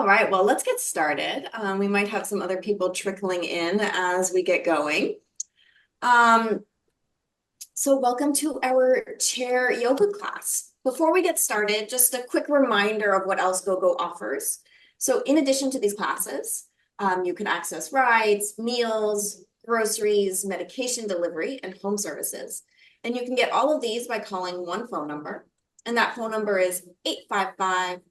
All right, well, let's get started. We might have some other people trickling in as we get going. Um, so welcome to our chair yoga class. Before we get started, just a quick reminder of what else GoGo offers. So in addition to these classes, you can access rides, meals, groceries, medication delivery, and home services. And you can get all of these by calling one phone number, and that phone number is 855-464-6872.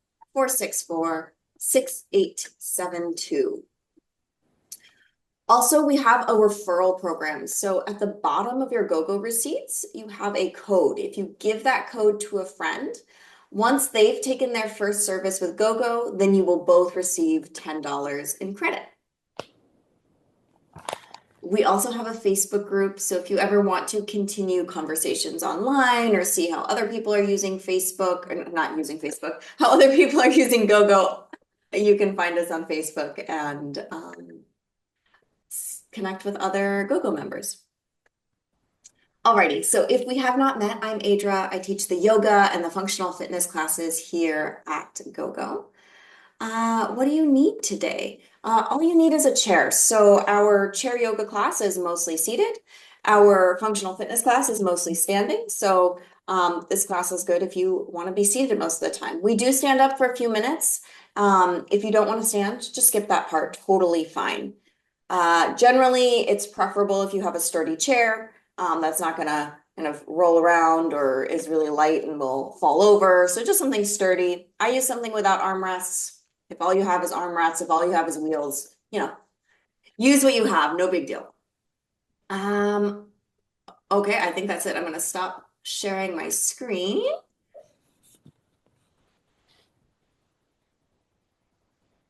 Also, we have a referral program. So at the bottom of your GoGo receipts, you have a code. If you give that code to a friend, once they've taken their first service with GoGo, then you will both receive $10 in credit. We also have a Facebook group, so if you ever want to continue conversations online or see how other people are using Facebook, or not using Facebook, how other people are using GoGo, you can find us on Facebook and connect with other GoGo members. Alrighty, so if we have not met, I'm Adra. I teach the yoga and the functional fitness classes here at GoGo. What do you need today? All you need is a chair. So our chair yoga class is mostly seated. Our functional fitness class is mostly standing. So this class is good if you want to be seated most of the time. We do stand up for a few minutes. If you don't want to stand, just skip that part. Totally fine. Generally, it's preferable if you have a sturdy chair that's not going to kind of roll around or is really light and will fall over. So just something sturdy. I use something without armrests. If all you have is armrests, if all you have is wheels, use what you have, no big deal. Okay, I think that's it. I'm going to stop sharing my screen.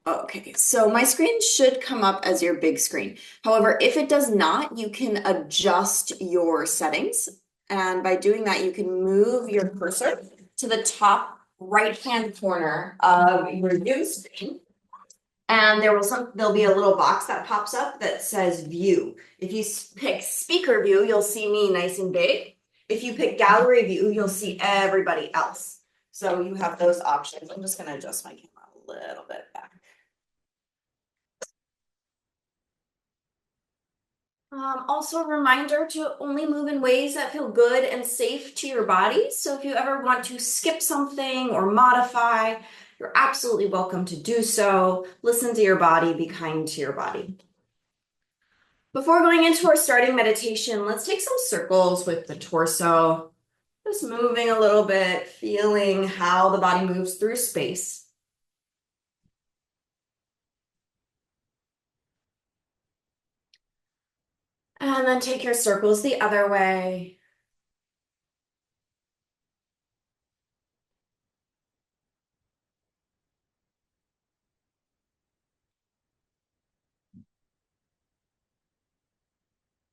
Okay, so my screen should come up as your big screen. However, if it does not, you can adjust your settings. And by doing that, you can move your cursor to the top right-hand corner of your Zoom screen. And there'll be a little box that pops up that says view. If you pick speaker view, you'll see me nice and big. If you pick gallery view, you'll see everybody else. So you have those options. I'm just going to adjust my camera a little bit back. Also a reminder to only move in ways that feel good and safe to your body. So if you ever want to skip something or modify, you're absolutely welcome to do so. Listen to your body, be kind to your body. Before going into our starting meditation, let's take some circles with the torso. Just moving a little bit, feeling how the body moves through space. And then take your circles the other way.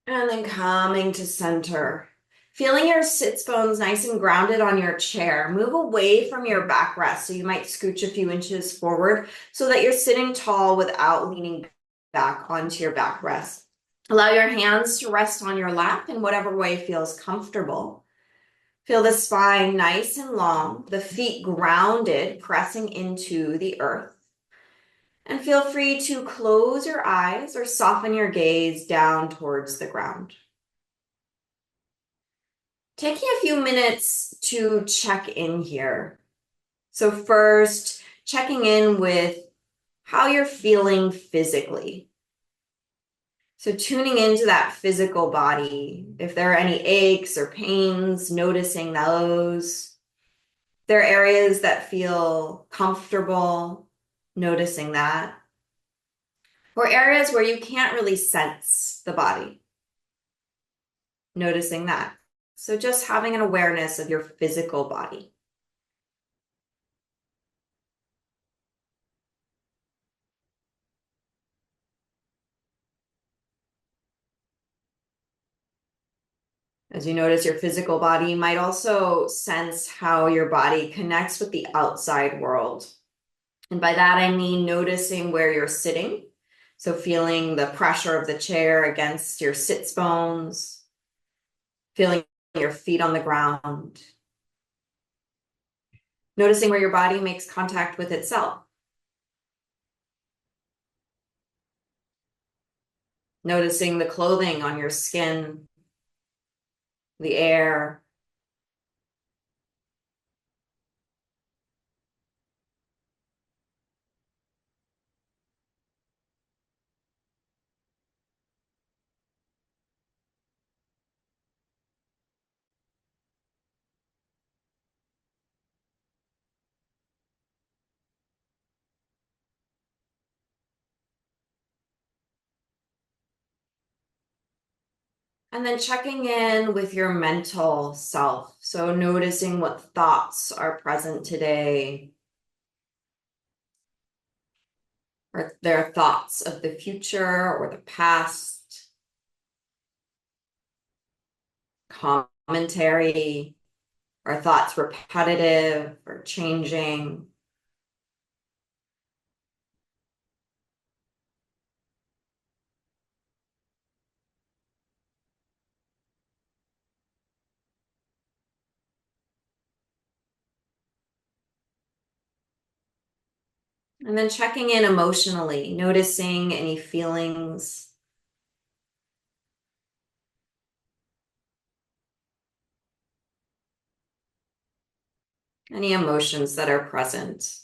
And then coming to center. Feeling your sits bones nice and grounded on your chair. Move away from your backrest. So you might scooch a few inches forward so that you're sitting tall without leaning back onto your backrest. Allow your hands to rest on your lap in whatever way feels comfortable. Feel the spine nice and long, the feet grounded, pressing into the earth. And feel free to close your eyes or soften your gaze down towards the ground. Taking a few minutes to check in here. So first, checking in with how you're feeling physically. So tuning into that physical body. If there are any aches or pains, noticing those. If there are areas that feel comfortable, noticing that. Or areas where you can't really sense the body, noticing that. So just having an awareness of your physical body. As you notice your physical body, you might also sense how your body connects with the outside world. And by that, I mean noticing where you're sitting. So feeling the pressure of the chair against your sits bones, feeling your feet on the ground, noticing where your body makes contact with itself. Noticing the clothing on your skin, the air. And then checking in with your mental self. So noticing what thoughts are present today, or their thoughts of the future or the past, commentary, are thoughts repetitive or changing? And then checking in emotionally, noticing any feelings, any emotions that are present.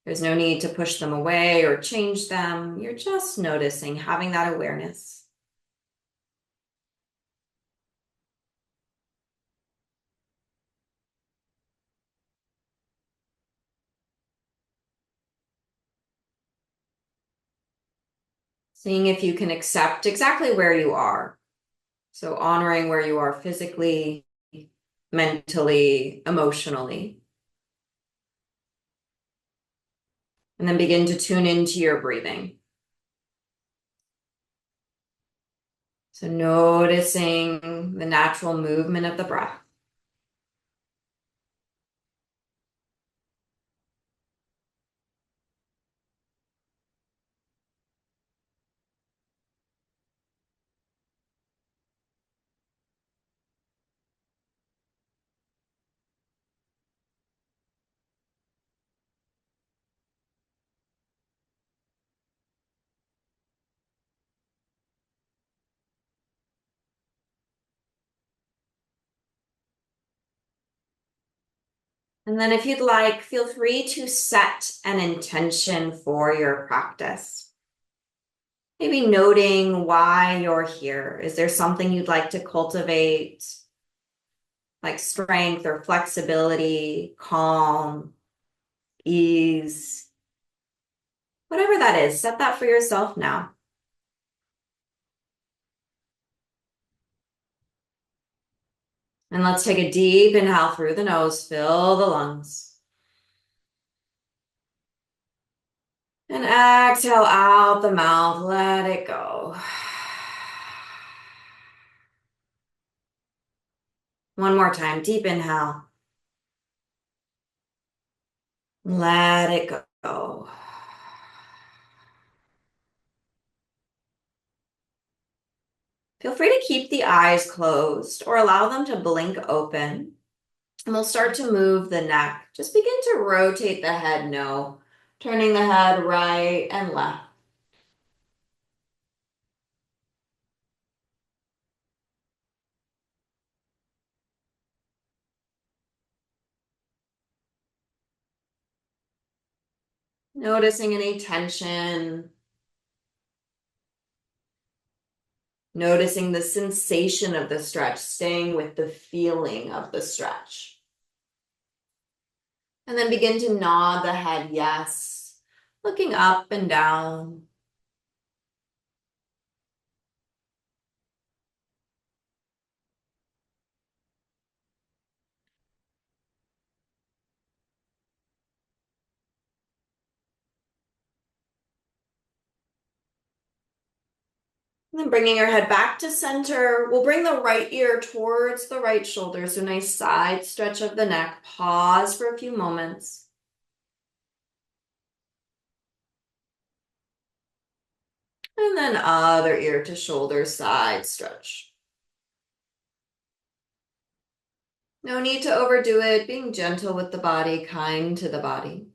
There's no need to push them away or change them. You're just noticing, having that awareness. Seeing if you can accept exactly where you are. So honoring where you are physically, mentally, emotionally. And then begin to tune into your breathing. So noticing the natural movement of the breath. And then if you'd like, feel free to set an intention for your practice. Maybe noting why you're here. Is there something you'd like to cultivate, like strength or flexibility, calm, ease, whatever that is, set that for yourself now. And let's take a deep inhale through the nose, fill the lungs. And exhale out the mouth, let it go. One more time, deep inhale. Let it go. Feel free to keep the eyes closed or allow them to blink open. And we'll start to move the neck. Just begin to rotate the head, no. Turning the head right and left. Noticing any tension. Noticing the sensation of the stretch, staying with the feeling of the stretch. And then begin to nod the head, yes. Looking up and down. And then bringing your head back to center, we'll bring the right ear towards the right shoulder. So nice side stretch of the neck. Pause for a few moments. And then other ear to shoulder, side stretch. No need to overdo it, being gentle with the body, kind to the body.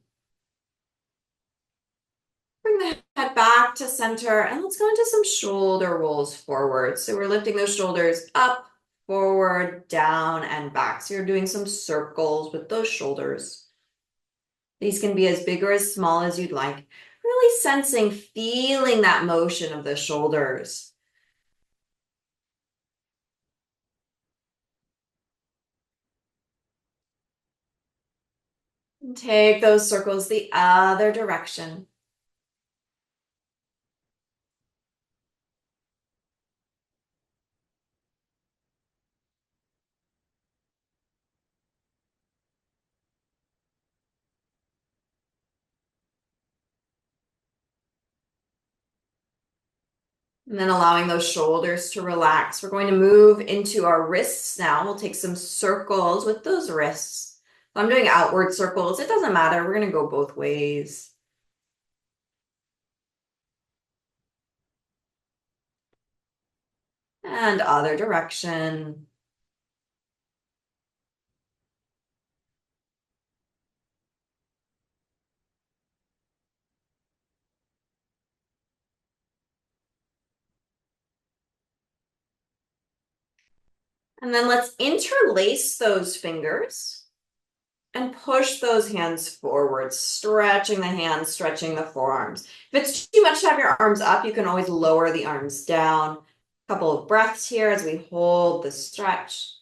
Bring the Head back to center, and let's go into some shoulder rolls forward. So we're lifting those shoulders up, forward, down, and back. So you're doing some circles with those shoulders. These can be as big or as small as you'd like. Really sensing, feeling that motion of the shoulders. And take those circles the other direction. And then allowing those shoulders to relax. We're going to move into our wrists now. We'll take some circles with those wrists. If I'm doing outward circles, it doesn't matter. We're going to go both ways. And other direction. And then let's interlace those fingers and push those hands forward, stretching the hands, stretching the forearms. If it's too much to have your arms up, you can always lower the arms down. A couple of breaths here as we hold the stretch.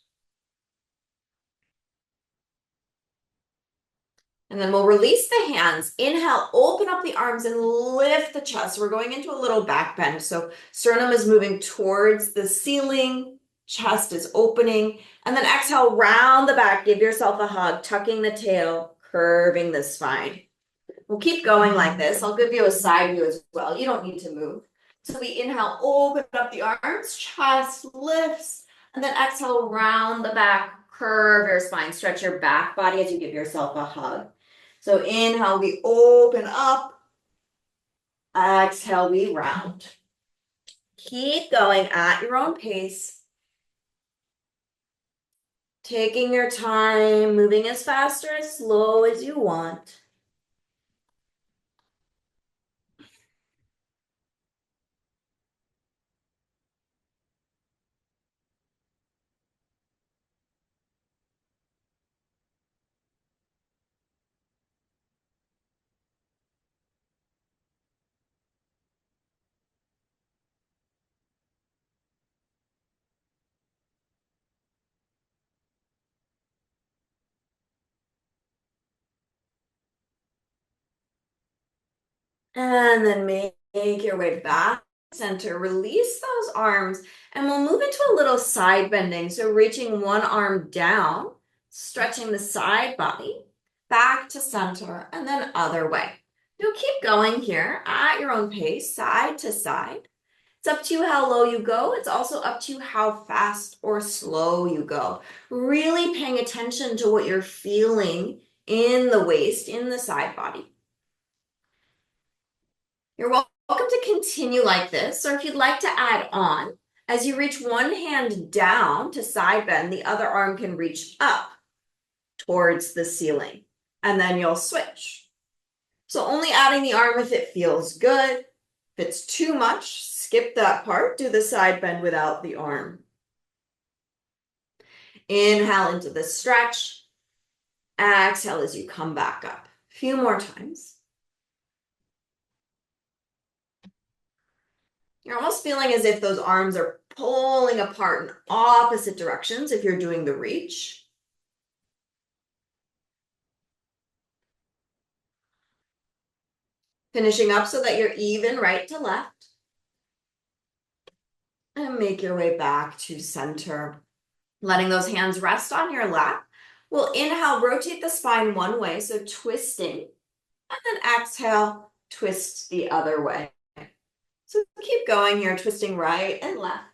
And then we'll release the hands. Inhale, open up the arms and lift the chest. We're going into a little back bend. So sternum is moving towards the ceiling, chest is opening. And then exhale, round the back, give yourself a hug, tucking the tail, curving the spine. We'll keep going like this. I'll give you a side view as well. You don't need to move. So we inhale, open up the arms, chest lifts, and then exhale, round the back, curve your spine, stretch your back body as you give yourself a hug. So inhale, we open up. Exhale, we round. Keep going at your own pace. Taking your time, moving as fast or as slow as you want. And then make your way back center. Release those arms and we'll move into a little side bending. So reaching one arm down, stretching the side body, back to center, and then other way. You'll keep going here at your own pace, side to side. It's up to you how low you go. It's also up to you how fast or slow you go. Really paying attention to what you're feeling in the waist, in the side body. You're welcome to continue like this, or if you'd like to add on, as you reach one hand down to side bend, the other arm can reach up towards the ceiling, and then you'll switch. So only adding the arm if it feels good. If it's too much, skip that part, do the side bend without the arm. Inhale into the stretch. Exhale as you come back up. A few more times. You're almost feeling as if those arms are pulling apart in opposite directions if you're doing the reach. Finishing up so that you're even right to left. And make your way back to center. Letting those hands rest on your lap. We'll inhale, rotate the spine one way, so twisting. And then exhale, twist the other way. So keep going here, twisting right and left.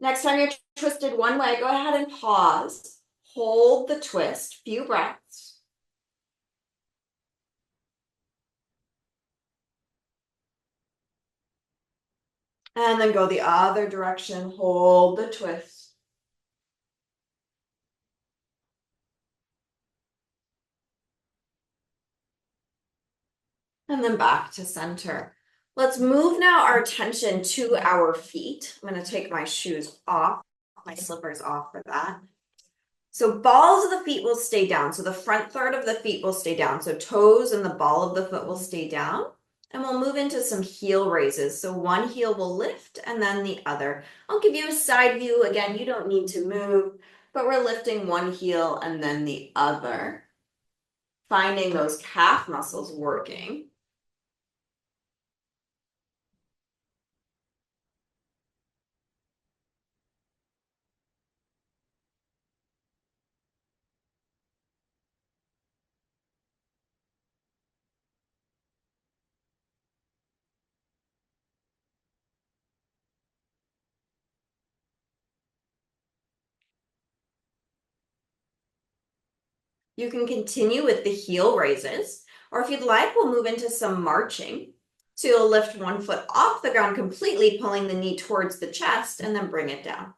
Next time you're twisted one way, go ahead and pause. Hold the twist, few breaths. And then go the other direction, hold the twist. And then back to center. Let's move now our attention to our feet. I'm going to take my shoes off, my slippers off for that. So balls of the feet will stay down. So the front third of the feet will stay down. So toes and the ball of the foot will stay down. And we'll move into some heel raises. So one heel will lift and then the other. I'll give you a side view. Again, you don't need to move, but we're lifting one heel and then the other. Finding those calf muscles working. You can continue with the heel raises, or if you'd like, we'll move into some marching. So you'll lift one foot off the ground completely, pulling the knee towards the chest, and then bring it down.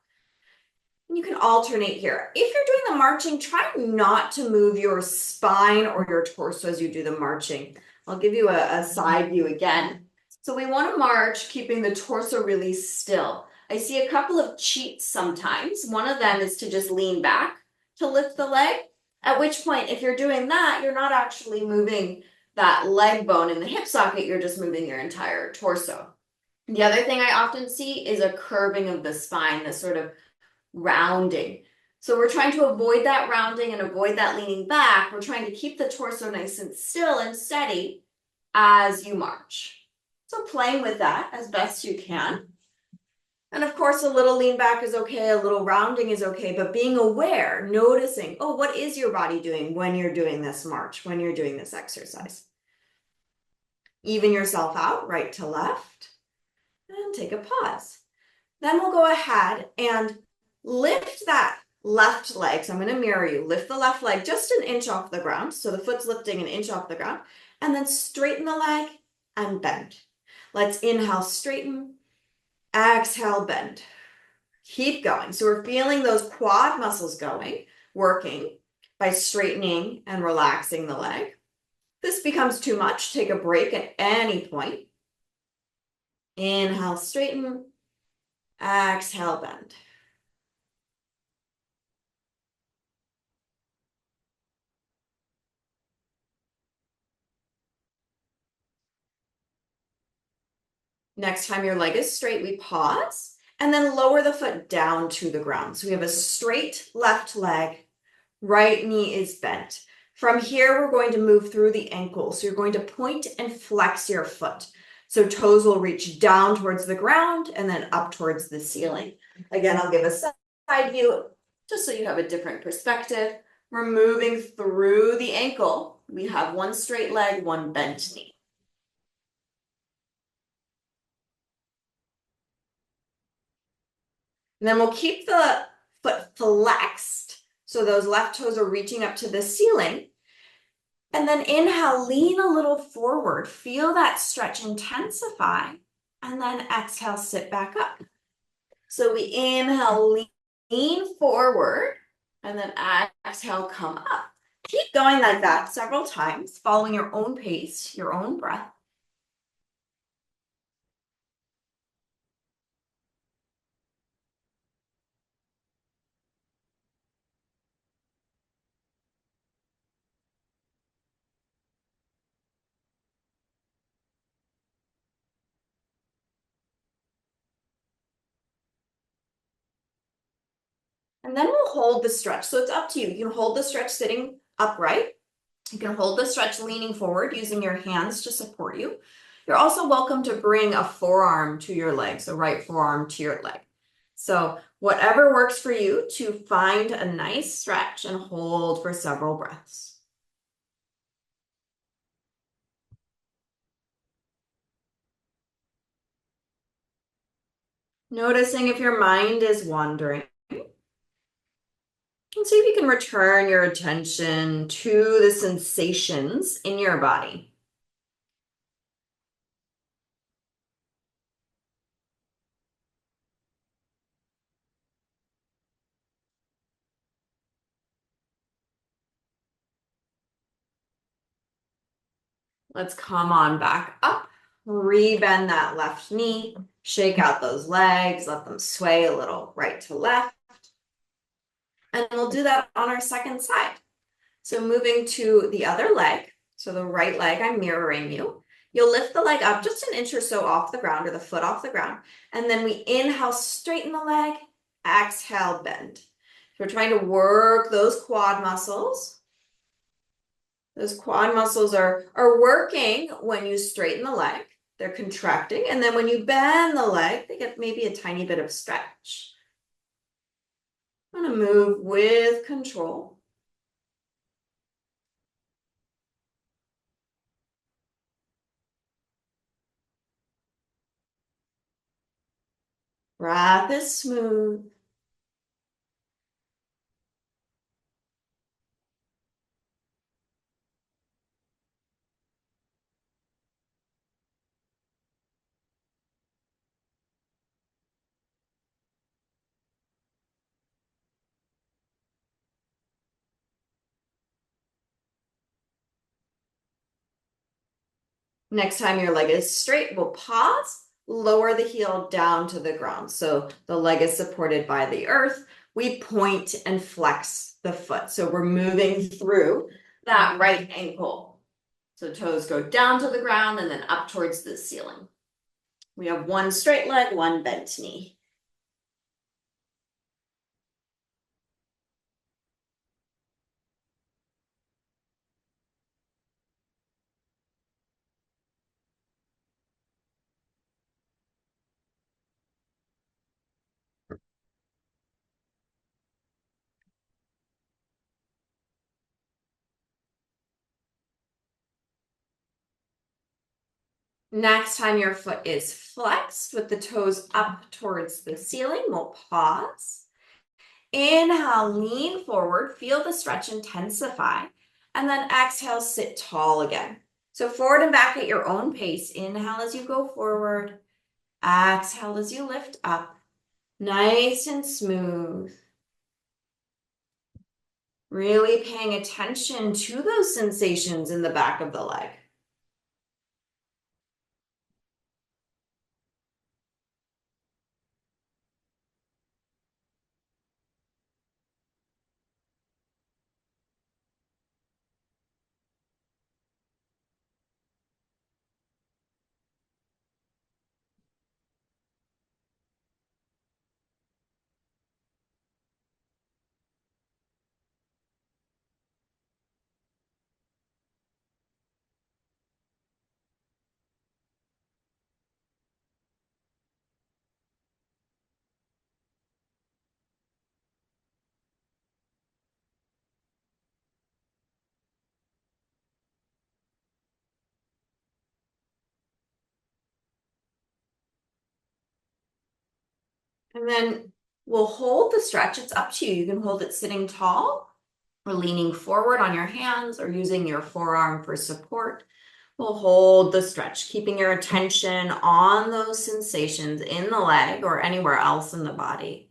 And you can alternate here. If you're doing the marching, try not to move your spine or your torso as you do the marching. I'll give you a side view again. So we want to march, keeping the torso really still. I see a couple of cheats sometimes. One of them is to just lean back to lift the leg, at which point, if you're doing that, you're not actually moving that leg bone in the hip socket, you're just moving your entire torso. The other thing I often see is a curving of the spine, this sort of rounding. So we're trying to avoid that rounding and avoid that leaning back. We're trying to keep the torso nice and still and steady as you march. So playing with that as best you can. And of course, a little lean back is okay, a little rounding is okay, but being aware, noticing, oh, what is your body doing when you're doing this march, when you're doing this exercise? Even yourself out, right to left, and take a pause. Then we'll go ahead and lift that left leg. So I'm going to mirror you. Lift the left leg just an inch off the ground. So the foot's lifting an inch off the ground. And then straighten the leg and bend. Let's inhale, straighten. Exhale, bend. Keep going. So we're feeling those quad muscles going, working by straightening and relaxing the leg. If this becomes too much, take a break at any point. Inhale, straighten. Exhale, bend. Next time your leg is straight, we pause and then lower the foot down to the ground. So we have a straight left leg, right knee is bent. From here, we're going to move through the ankle. So you're going to point and flex your foot. So toes will reach down towards the ground and then up towards the ceiling. Again, I'll give a side view just so you have a different perspective. We're moving through the ankle. We have one straight leg, one bent knee. And then we'll keep the foot flexed. So those left toes are reaching up to the ceiling. And then inhale, lean a little forward. Feel that stretch intensify. And then exhale, sit back up. So we inhale, lean forward. And then exhale, come up. Keep going like that several times, following your own pace, your own breath. And then we'll hold the stretch. So it's up to you. You can hold the stretch sitting upright. You can hold the stretch leaning forward using your hands to support you. You're also welcome to bring a forearm to your leg, so right forearm to your leg. So whatever works for you to find a nice stretch and hold for several breaths. Noticing if your mind is wandering. And see if you can return your attention to the sensations in your body. Let's come on back up. Rebend that left knee. Shake out those legs. Let them sway a little right to left. And we'll do that on our second side. So moving to the other leg. So the right leg, I'm mirroring you. You'll lift the leg up just an inch or so off the ground or the foot off the ground. And then we inhale, straighten the leg. Exhale, bend. So we're trying to work those quad muscles. Those quad muscles are working when you straighten the leg. They're contracting. And then when you bend the leg, they get maybe a tiny bit of stretch. I'm going to move with control. Breath is smooth. Next time your leg is straight, we'll pause, lower the heel down to the ground. So the leg is supported by the earth. We point and flex the foot. So we're moving through that right ankle. So toes go down to the ground and then up towards the ceiling. We have one straight leg, one bent knee. Next time your foot is flexed with the toes up towards the ceiling, we'll pause. Inhale, lean forward, feel the stretch intensify, and then exhale, sit tall again. So forward and back at your own pace. Inhale as you go forward, exhale as you lift up, nice and smooth. Really paying attention to those sensations in the back of the leg. And then we'll hold the stretch. It's up to you. You can hold it sitting tall or leaning forward on your hands or using your forearm for support. We'll hold the stretch, keeping your attention on those sensations in the leg or anywhere else in the body.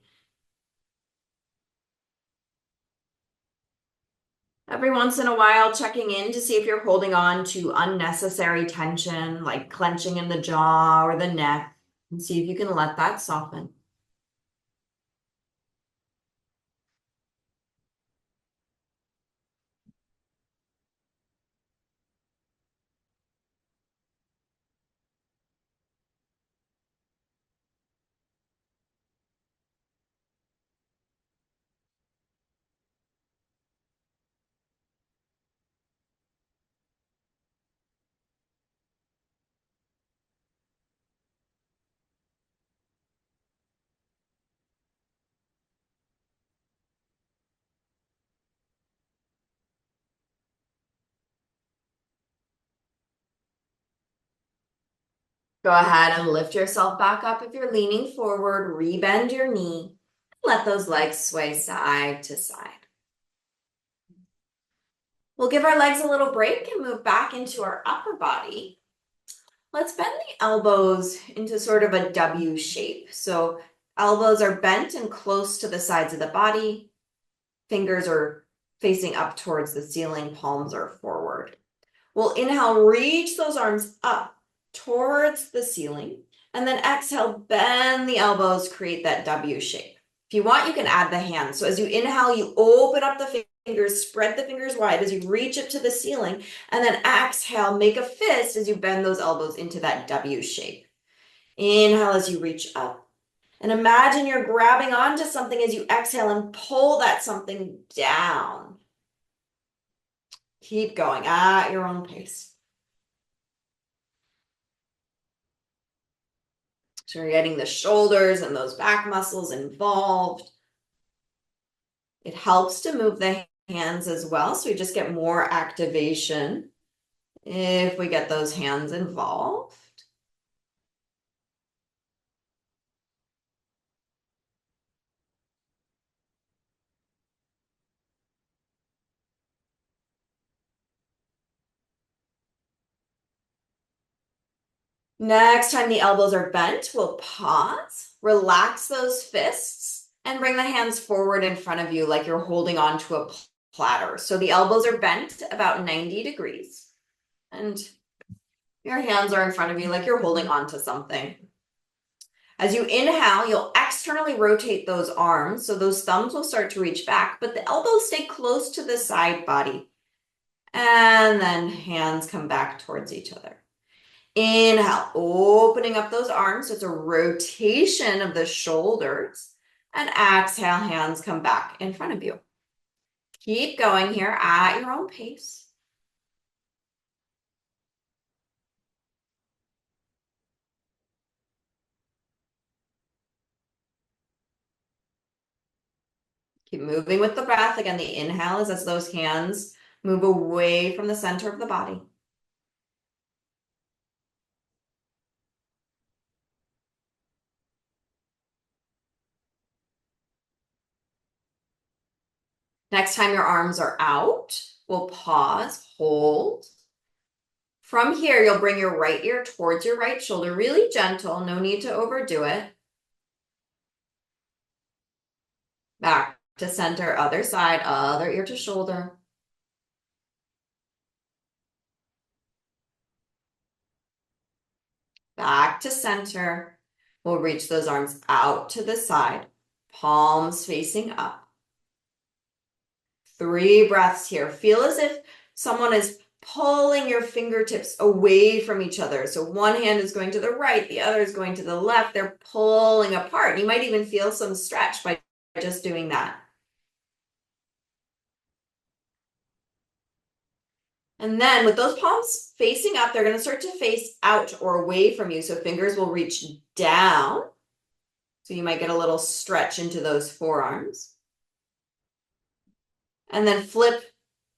Every once in a while, checking in to see if you're holding on to unnecessary tension, like clenching in the jaw or the neck, and see if you can let that soften. Go ahead and lift yourself back up if you're leaning forward, rebend your knee, let those legs sway side to side. We'll give our legs a little break and move back into our upper body. Let's bend the elbows into sort of a W shape. So elbows are bent and close to the sides of the body. Fingers are facing up towards the ceiling, palms are forward. We'll inhale, reach those arms up towards the ceiling, and then exhale, bend the elbows, create that W shape. If you want, you can add the hands. So as you inhale, you open up the fingers, spread the fingers wide as you reach up to the ceiling, and then exhale, make a fist as you bend those elbows into that W shape. Inhale as you reach up. And imagine you're grabbing onto something as you exhale and pull that something down. Keep going at your own pace. So you're getting the shoulders and those back muscles involved. It helps to move the hands as well, so we just get more activation if we get those hands involved. Next time the elbows are bent, we'll pause, relax those fists, and bring the hands forward in front of you like you're holding onto a platter. So the elbows are bent about 90 degrees, and your hands are in front of you like you're holding onto something. As you inhale, you'll externally rotate those arms, so those thumbs will start to reach back, but the elbows stay close to the side body. And then hands come back towards each other. Inhale, opening up those arms. So it's a rotation of the shoulders. And exhale, hands come back in front of you. Keep going here at your own pace. Keep moving with the breath. Again, the inhale is as those hands move away from the center of the body. Next time your arms are out, we'll pause, hold. From here, you'll bring your right ear towards your right shoulder, really gentle, no need to overdo it. Back to center, other side, other ear to shoulder. Back to center. We'll reach those arms out to the side, palms facing up. 3 breaths here. Feel as if someone is pulling your fingertips away from each other. So one hand is going to the right, the other is going to the left. They're pulling apart. You might even feel some stretch by just doing that. And then with those palms facing up, they're going to start to face out or away from you. So fingers will reach down. So you might get a little stretch into those forearms. And then flip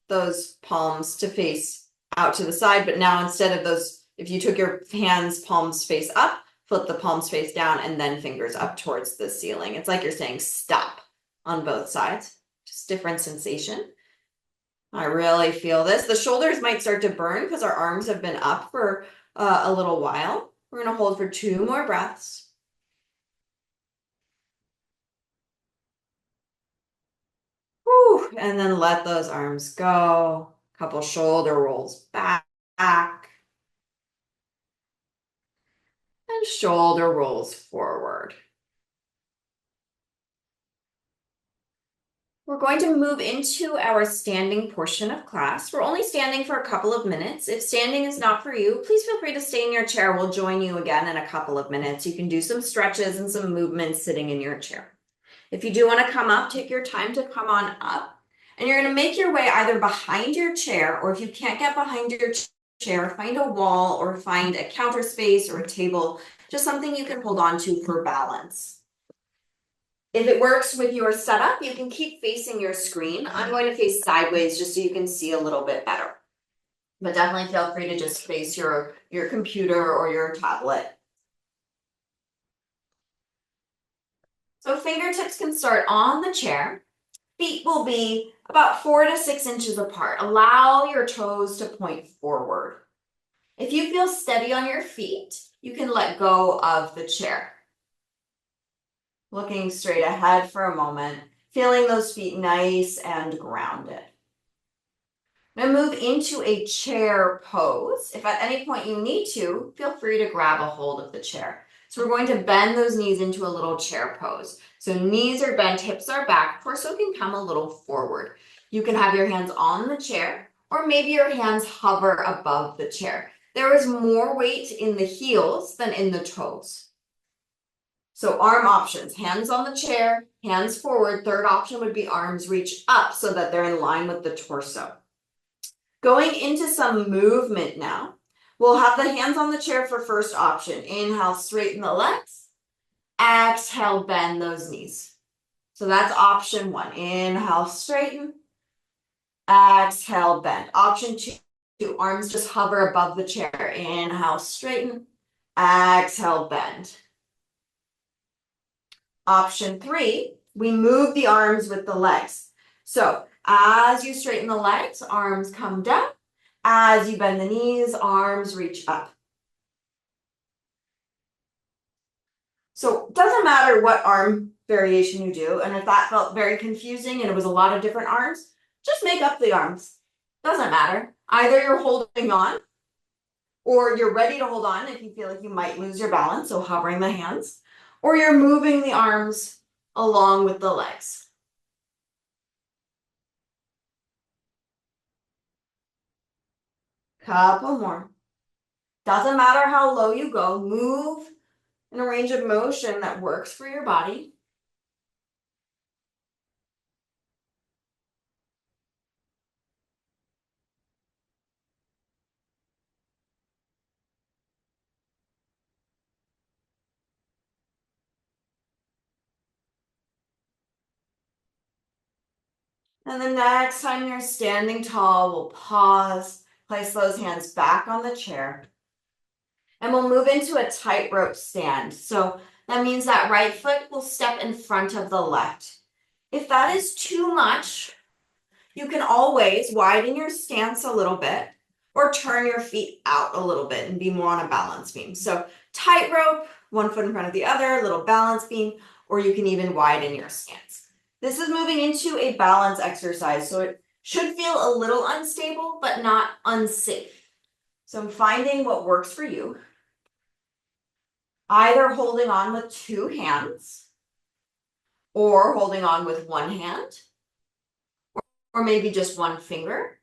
those palms to face out to the side. But now instead of those, if you took your hands, palms face up, flip the palms face down and then fingers up towards the ceiling. It's like you're saying stop on both sides. Just different sensation. I really feel this. The shoulders might start to burn because our arms have been up for a little while. We're going to hold for 2 more breaths. Whew, and then let those arms go. Couple shoulder rolls back. And shoulder rolls forward. We're going to move into our standing portion of class. We're only standing for a couple of minutes. If standing is not for you, please feel free to stay in your chair. We'll join you again in a couple of minutes. You can do some stretches and some movements sitting in your chair. If you do want to come up, take your time to come on up. And you're going to make your way either behind your chair, or if you can't get behind your chair, find a wall or find a counter space or a table, just something you can hold on to for balance. If it works with your setup, you can keep facing your screen. I'm going to face sideways just so you can see a little bit better. But definitely feel free to just face your computer or your tablet. So fingertips can start on the chair. Feet will be about 4 to 6 inches apart. Allow your toes to point forward. If you feel steady on your feet, you can let go of the chair. Looking straight ahead for a moment, feeling those feet nice and grounded. Now move into a chair pose. If at any point you need to, feel free to grab a hold of the chair. So we're going to bend those knees into a little chair pose. So knees are bent, hips are back, torso can come a little forward. You can have your hands on the chair, or maybe your hands hover above the chair. There is more weight in the heels than in the toes. So arm options, hands on the chair, hands forward. Third option would be arms reach up so that they're in line with the torso. Going into some movement now. We'll have the hands on the chair for first option. Inhale, straighten the legs. Exhale, bend those knees. So that's option 1. Inhale, straighten. Exhale, bend. Option 2, arms just hover above the chair. Inhale, straighten. Exhale, bend. Option 3, we move the arms with the legs. So as you straighten the legs, arms come down. As you bend the knees, arms reach up. So it doesn't matter what arm variation you do, and if that felt very confusing and it was a lot of different arms, just make up the arms. Doesn't matter. Either you're holding on or you're ready to hold on if you feel like you might lose your balance, so hovering the hands, or you're moving the arms along with the legs. Couple more. Doesn't matter how low you go, move in a range of motion that works for your body. And the next time you're standing tall, we'll pause, place those hands back on the chair, and we'll move into a tightrope stand. So that means that right foot will step in front of the left. If that is too much, you can always widen your stance a little bit or turn your feet out a little bit and be more on a balance beam. So tightrope, one foot in front of the other, little balance beam, or you can even widen your stance. This is moving into a balance exercise, so it should feel a little unstable, but not unsafe. So I'm finding what works for you. Either holding on with 2 hands, or holding on with 1 hand, or maybe just 1 finger,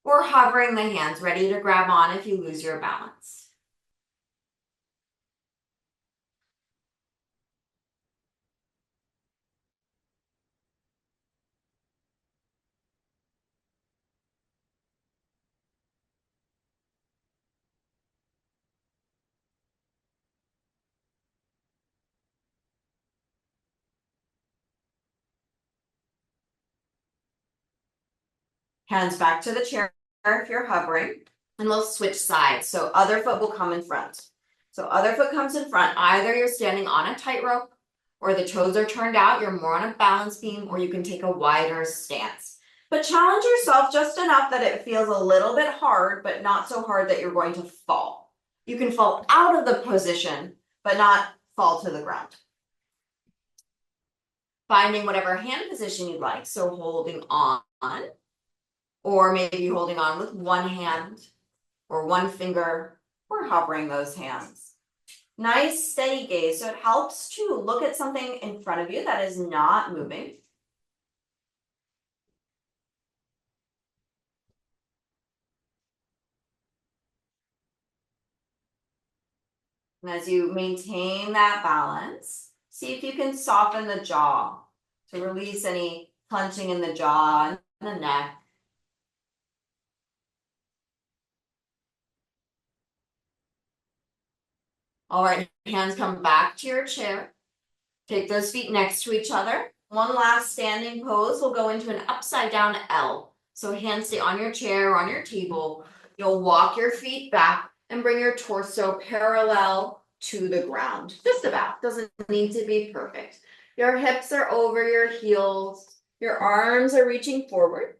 or hovering the hands, ready to grab on if you lose your balance. Hands back to the chair if you're hovering, and we'll switch sides. So other foot will come in front. So other foot comes in front. Either you're standing on a tightrope, or the toes are turned out, you're more on a balance beam, or you can take a wider stance. But challenge yourself just enough that it feels a little bit hard, but not so hard that you're going to fall. You can fall out of the position, but not fall to the ground. Finding whatever hand position you'd like, so holding on, or maybe holding on with 1 hand or 1 finger, or hovering those hands. Nice steady gaze, so it helps to look at something in front of you that is not moving. And as you maintain that balance, see if you can soften the jaw to release any clenching in the jaw and the neck. All right, hands come back to your chair. Take those feet next to each other. One last standing pose. We'll go into an upside down L. So hands stay on your chair or on your table. You'll walk your feet back and bring your torso parallel to the ground. Just about. Doesn't need to be perfect. Your hips are over your heels. Your arms are reaching forward.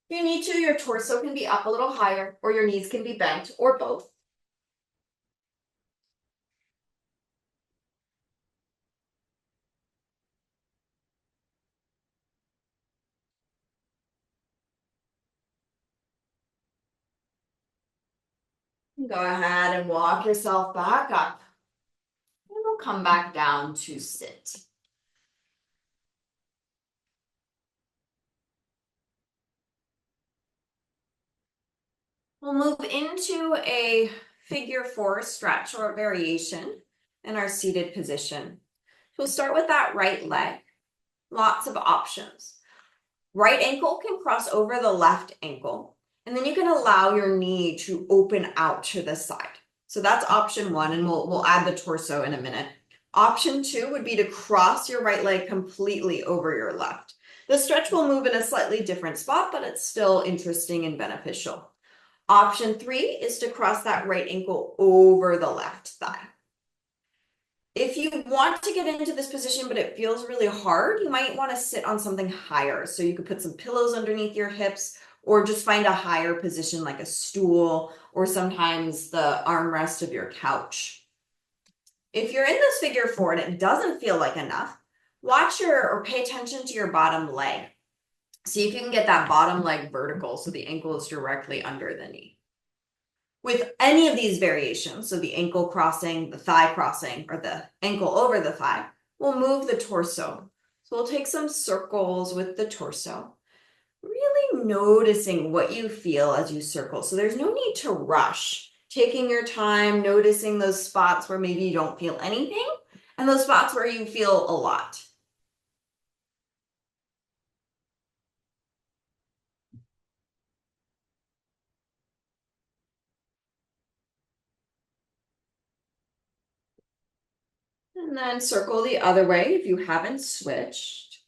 If you need to, your torso can be up a little higher, or your knees can be bent, or both. Go ahead and walk yourself back up. And we'll come back down to sit. We'll move into a figure four stretch or variation in our seated position. We'll start with that right leg. Lots of options. Right ankle can cross over the left ankle, and then you can allow your knee to open out to the side. So that's option one, and we'll add the torso in a minute. Option two would be to cross your right leg completely over your left. The stretch will move in a slightly different spot, but it's still interesting and beneficial. Option three is to cross that right ankle over the left thigh. If you want to get into this position, but it feels really hard, you might want to sit on something higher. So you could put some pillows underneath your hips or just find a higher position like a stool or sometimes the armrest of your couch. If you're in this figure four and it doesn't feel like enough, watch or pay attention to your bottom leg. See if you can get that bottom leg vertical so the ankle is directly under the knee. With any of these variations, so the ankle crossing, the thigh crossing, or the ankle over the thigh, we'll move the torso. So we'll take some circles with the torso, really noticing what you feel as you circle. So there's no need to rush, taking your time, noticing those spots where maybe you don't feel anything, and those spots where you feel a lot. And then circle the other way if you haven't switched.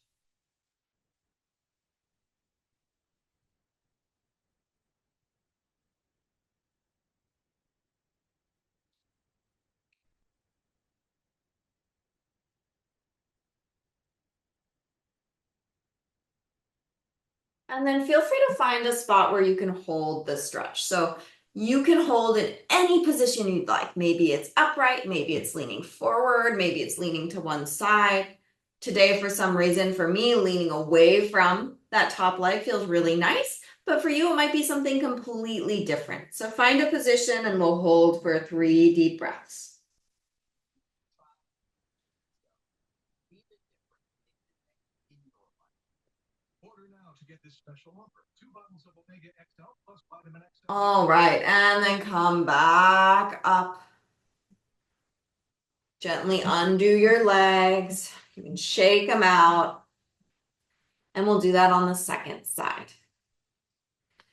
And then feel free to find a spot where you can hold the stretch. So you can hold in any position you'd like. Maybe it's upright, maybe it's leaning forward, maybe it's leaning to one side. Today, for some reason, for me, leaning away from that top leg feels really nice, but for you, it might be something completely different. So find a position and we'll hold for 3 deep breaths. All right, and then come back up. Gently undo your legs. You can shake them out. And we'll do that on the second side.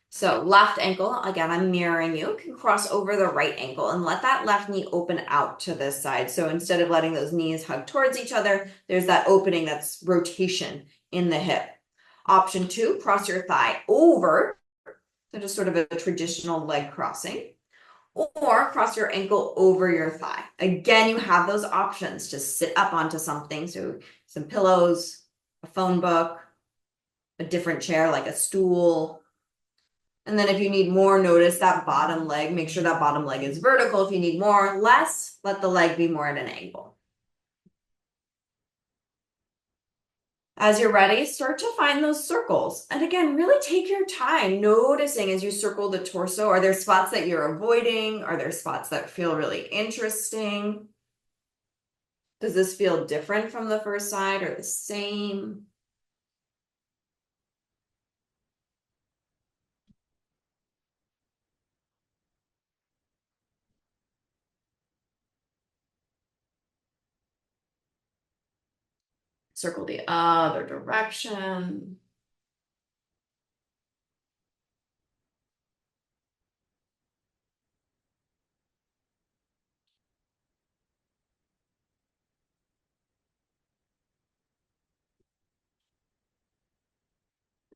So left ankle, again, I'm mirroring you, can cross over the right ankle and let that left knee open out to this side. So instead of letting those knees hug towards each other, there's that opening, that's rotation in the hip. Option two, cross your thigh over. So just sort of a traditional leg crossing. Or cross your ankle over your thigh. Again, you have those options to sit up onto something. So some pillows, a phone book, a different chair like a stool. And then if you need more, notice that bottom leg. Make sure that bottom leg is vertical. If you need more, less, let the leg be more at an angle. As you're ready, start to find those circles. And again, really take your time noticing as you circle the torso. Are there spots that you're avoiding? Are there spots that feel really interesting? Does this feel different from the first side or the same? Circle the other direction.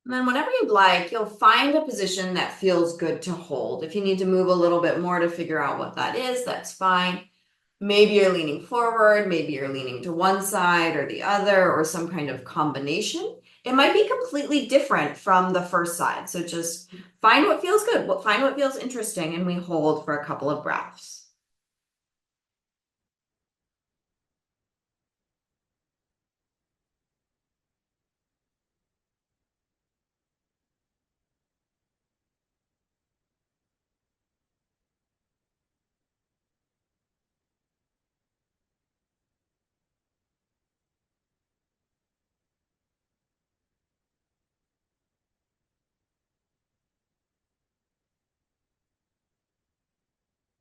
And then whenever you'd like, you'll find a position that feels good to hold. If you need to move a little bit more to figure out what that is, that's fine. Maybe you're leaning forward, maybe you're leaning to one side or the other, or some kind of combination. It might be completely different from the first side. So just find what feels good, find what feels interesting, and we hold for a couple of breaths.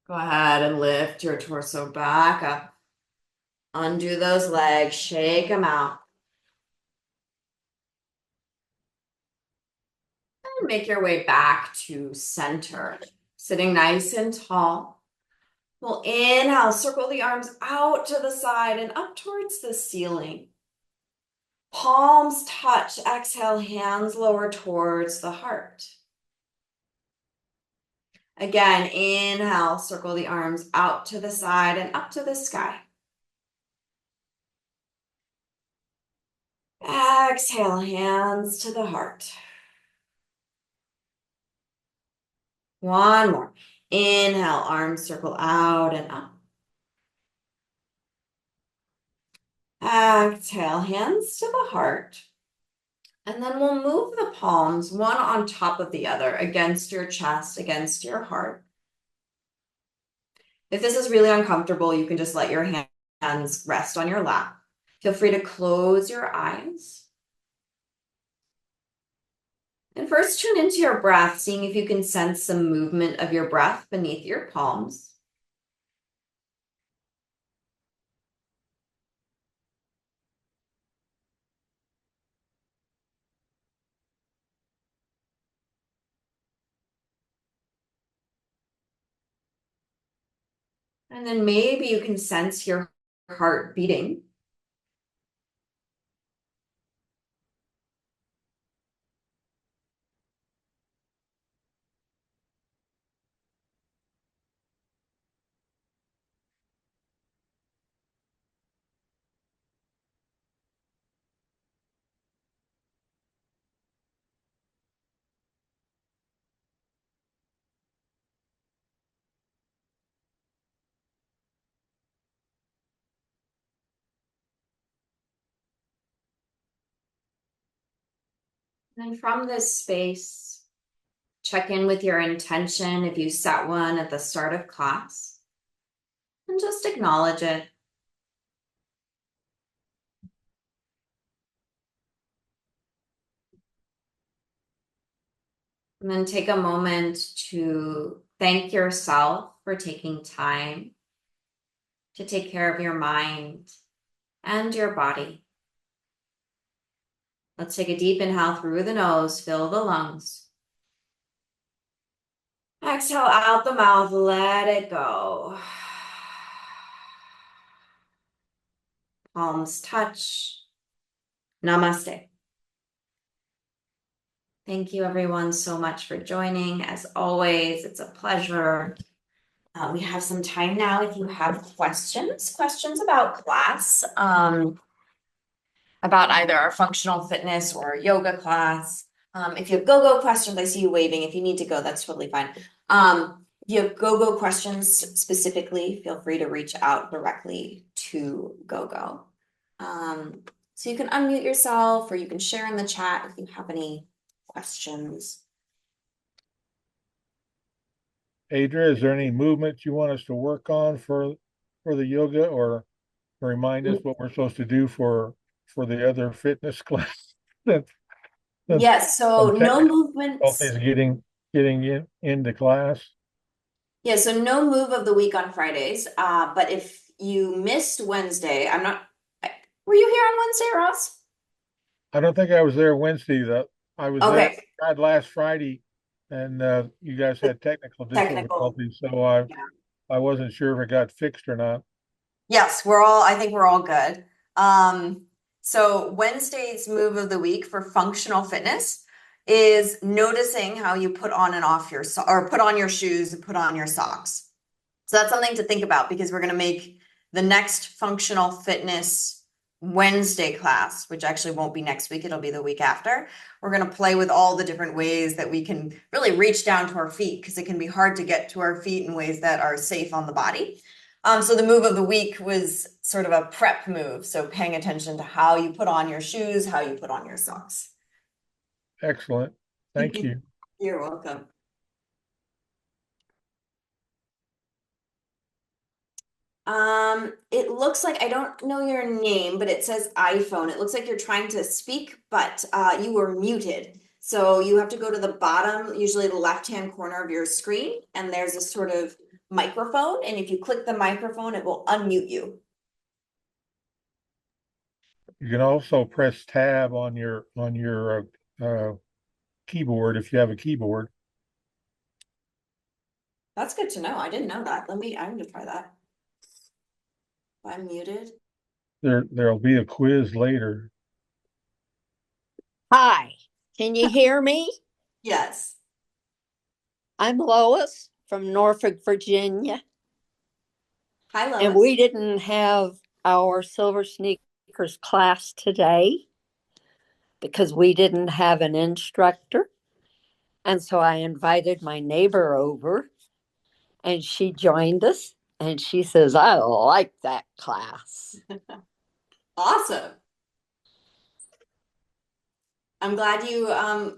Go ahead and lift your torso back up. Undo those legs, shake them out. And make your way back to center. Sitting nice and tall. We'll inhale, circle the arms out to the side and up towards the ceiling. Palms touch, exhale, hands lower towards the heart. Again, inhale, circle the arms out to the side and up to the sky. Exhale, hands to the heart. One more. Inhale, arms circle out and up. Exhale, hands to the heart. And then we'll move the palms one on top of the other against your chest, against your heart. If this is really uncomfortable, you can just let your hands rest on your lap. Feel free to close your eyes. And first tune into your breath, seeing if you can sense some movement of your breath beneath your palms. And then maybe you can sense your heart beating. And from this space, check in with your intention if you set one at the start of class, and just acknowledge it. And then take a moment to thank yourself for taking time to take care of your mind and your body. Let's take a deep inhale through the nose, fill the lungs. Exhale out the mouth, let it go. Palms touch. Namaste. Thank you everyone so much for joining. As always, it's a pleasure. We have some time now if you have questions about class, about either our functional fitness or yoga class. If you have go-go questions, I see you waving. If you need to go, that's totally fine. If you have go-go questions specifically, feel free to reach out directly to GoGo. So you can unmute yourself or you can share in the chat if you have any questions. Adria, is there any movement you want us to work on for the yoga, or remind us what we're supposed to do for the other fitness class? That's Yes, so some no technical movements. difficulties getting into class. Yeah, so no move of the week on Fridays. But if you missed Wednesday, were you here on Wednesday, Ross? I don't think I was there Wednesday. Though I was there Okay, last Friday, and you guys had technical technical. difficulties, so I wasn't sure if it got fixed or not. Yes, I think we're all good. So Wednesday's move of the week for functional fitness is noticing how you put on and off or put on your shoes and put on your socks. So that's something to think about because we're going to make the next functional fitness Wednesday class, which actually won't be next week, it'll be the week after. We're going to play with all the different ways that we can really reach down to our feet, because it can be hard to get to our feet in ways that are safe on the body. So the move of the week was sort of a prep move. So paying attention to how you put on your shoes, how you put on your socks. Excellent. Thank you. You're welcome. It looks like, I don't know your name, but it says iPhone. It looks like you're trying to speak, but you were muted. So you have to go to the bottom, usually the left-hand corner of your screen, and there's a sort of microphone. And if you click the microphone, it will unmute you. You can also press tab on your keyboard if you have a keyboard. That's good to know. I didn't know that. I'm going to try that. I'm muted. There'll be a quiz later. Hi, can you hear me? Yes. I'm Lois from Norfolk, Virginia, Hi, Lois. and we didn't have our Silver Sneakers class today because we didn't have an instructor. And so I invited my neighbor over, and she joined us, and she says, I like that class. Awesome. I'm glad you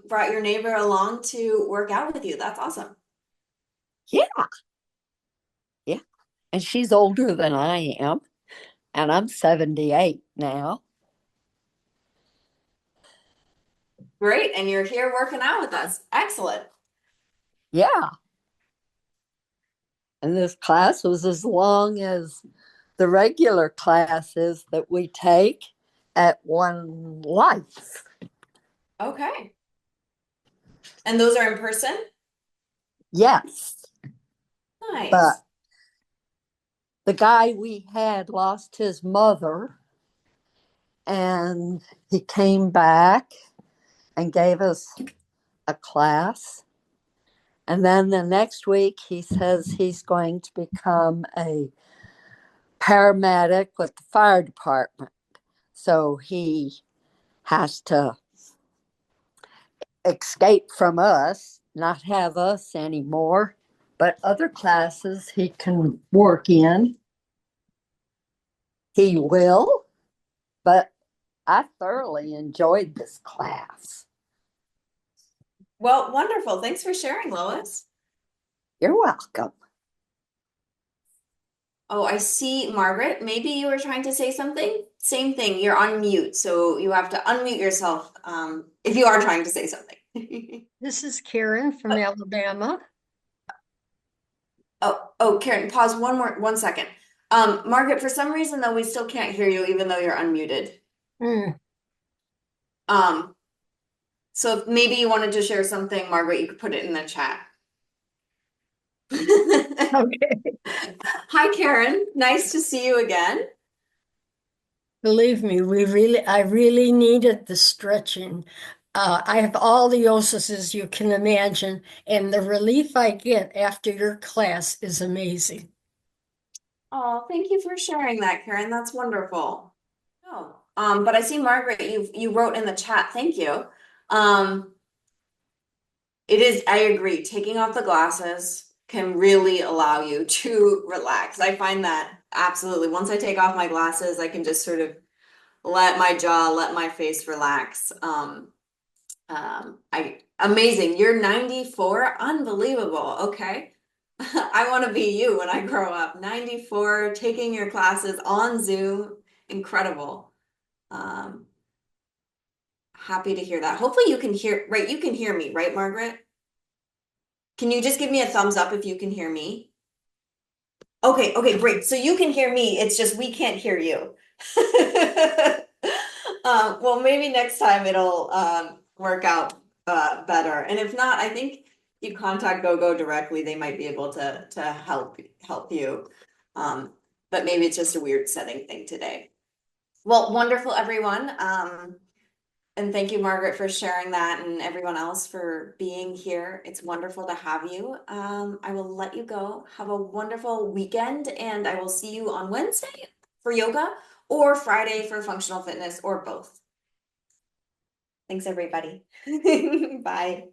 brought your neighbor along to work out with you. That's awesome. Yeah. And she's older than I am, and I'm 78 now. Great. And you're here working out with us. Excellent. Yeah. And this class was as long as the regular classes that we take at One Life. Okay. And those are in person? Yes. Nice. But the guy we had lost his mother, and he came back and gave us a class. And then the next week, he says he's going to become a paramedic with the fire department. So he has to escape from us, not have us anymore, but other classes he can work in. He will, but I thoroughly enjoyed this class. Well, wonderful. Thanks for sharing, Lois. You're welcome. Oh, I see, Margaret. Maybe you were trying to say something? Same thing. You're on mute, so you have to unmute yourself if you are trying to say something. This is Karen from Alabama. Oh, Karen, pause 1 second. Margaret, for some reason though, we still can't hear you even though you're unmuted. So if maybe you wanted to share something, Margaret, you could put it in the chat. Okay. Hi, Karen. Nice to see you again. Believe me, I really needed the stretching. I have all the illnesses you can imagine, and the relief I get after your class is amazing. Oh, thank you for sharing that, Karen. That's wonderful. Oh, but I see Margaret, you wrote in the chat. Thank you. It is, I agree, taking off the glasses can really allow you to relax. I find that absolutely. Once I take off my glasses, I can just sort of let my jaw, let my face relax. Amazing. You're 94. Unbelievable. Okay. I want to be you when I grow up. 94, taking your classes on Zoom. Incredible. Happy to hear that. Hopefully you can hear, right? You can hear me, right, Margaret? Can you just give me a thumbs up if you can hear me? Okay, great. So you can hear me. It's just we can't hear you. Well, maybe next time it'll work out better. And if not, I think you contact GoGo directly. They might be able to help you. But maybe it's just a weird setting thing today. Well, wonderful, everyone. And thank you, Margaret, for sharing that and everyone else for being here. It's wonderful to have you. I will let you go. Have a wonderful weekend, and I will see you on Wednesday for yoga or Friday for functional fitness or both. Thanks, everybody. Bye.